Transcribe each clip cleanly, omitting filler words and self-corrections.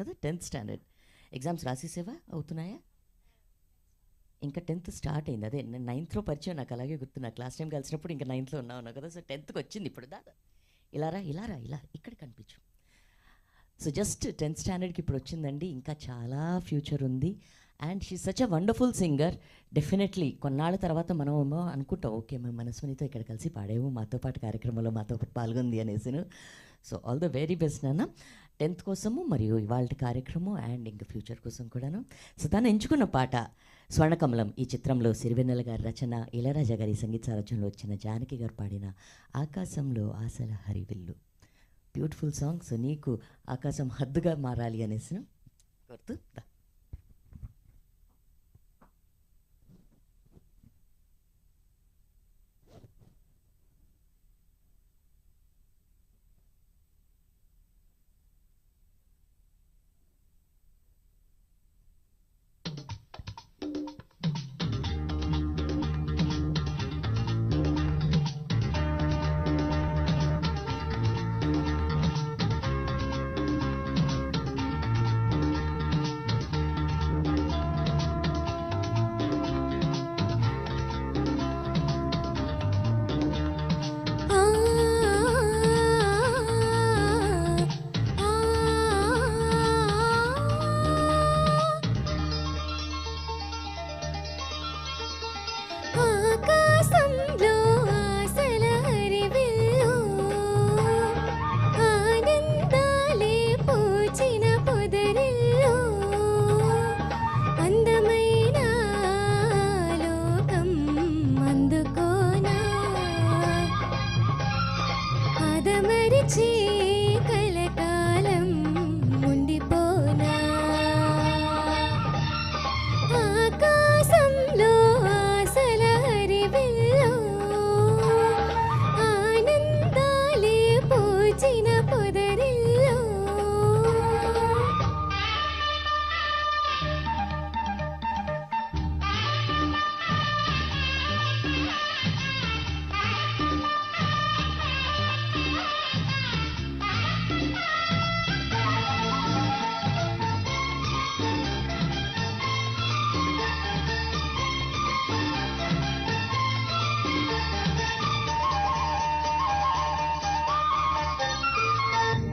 కదా, 10th standard. Exams రాసేసేవా, అవుతున్నాయా? ఇంకా 10th స్టార్ట్ అయింది. అదే నేను 9thలో పరిచయం, నాకు అలాగే గుర్తు. నాకు లాస్ట్ టైం కలిసినప్పుడు ఇంకా 9thలో ఉన్నావు కదా. సో 10thకి వచ్చింది ఇప్పుడు. దాదా ఇలా ఇక్కడ కనిపించు. సో జస్ట్ 10th స్టాండర్డ్కి ఇప్పుడు వచ్చిందండి. ఇంకా చాలా ఫ్యూచర్ ఉంది. And she such a wonderful singer. Definitely కొన్నాళ్ళ తర్వాత మనం ఏమో అనుకుంటాం, ఓకే మేము మనస్వినితో ఇక్కడ కలిసి పాడేము, మాతో పాటు కార్యక్రమంలో మాతో పాటు పాల్గొంది అనేసి. So all the very best నాన్న, 10th కోసము మరియు ఇవాళ కార్యక్రమం అండ్ ఇంకా ఫ్యూచర్ కోసం కూడాను. సో తను ఎంచుకున్న పాట స్వర్ణకమలం. ఈ చిత్రంలో సిరివెన్నెల గారి రచన, ఇళయరాజా గారి సంగీత సారథ్యంలో వచ్చిన జానకి గారు పాడిన ఆకాశంలో ఆశల హరివిల్లు. Beautiful song. సో నీకు ఆకాశం హద్దుగా మారాలి అనేసి కోరుతూ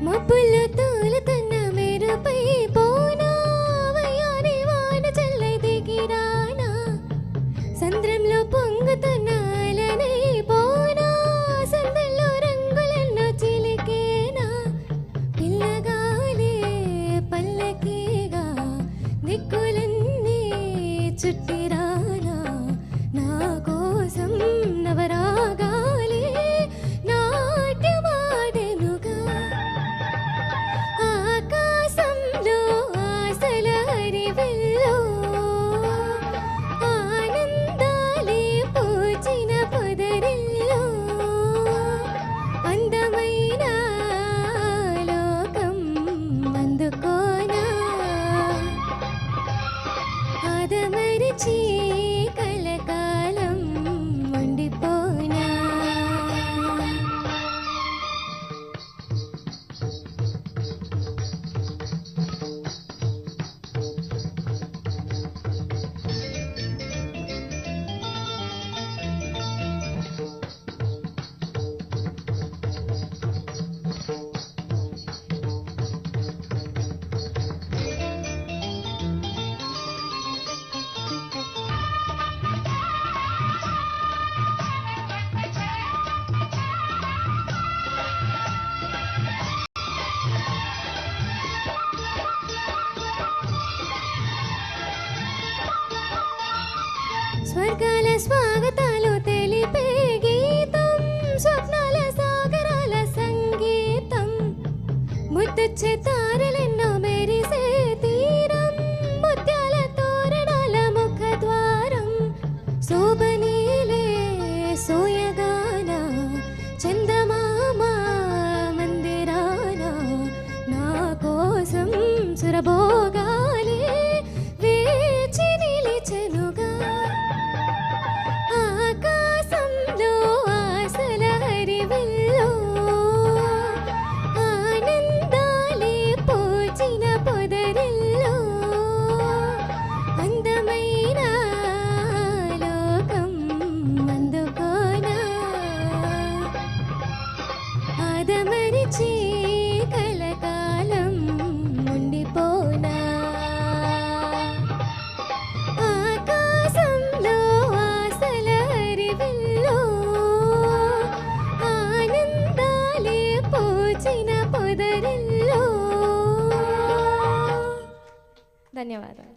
మబ్బులు తూలుతున్న మెరుపై పోనా వయ్యారి వాన చల్లై దిగిరానా, సంద్రంలో పొంగుతున్న అలనై పోనా, సందల్లో రంగులెన్నో చిలికేనా, పిల్లగాలే పల్లకీగా దిక్కులన్నీ చుట్టిరానా, నా కోసం నవరాగాలే నాట్యమాడెనుగా, ఆకాశంలో ఆశల హరివిల్లు, ఆనందాలే పూచిన పొదరిల్లు, అందమైన లోకం అందుకోనా, ఆదమరిచి కలకాలం ఉండిపోనా. స్వర్గాల స్వాగతాలు తెలిపే గీతం, స్వప్నాల సాగరాల సంగీతం, ముద్దొచ్చే తారలెన్నో మెరిసే తీరం, ముత్యాల తోరణాల ముఖద్వారం, శోభనీలే సోయగాన చందమామ మందిరాన, నా కోసం సురభోగాలే వేచి నిలిచెనుగా, ఆకాశంలో ఆశల హరివిల్లు, ఆనందాలే పూచిన పొద పొదరిల్లో. ధన్యవాదాలు.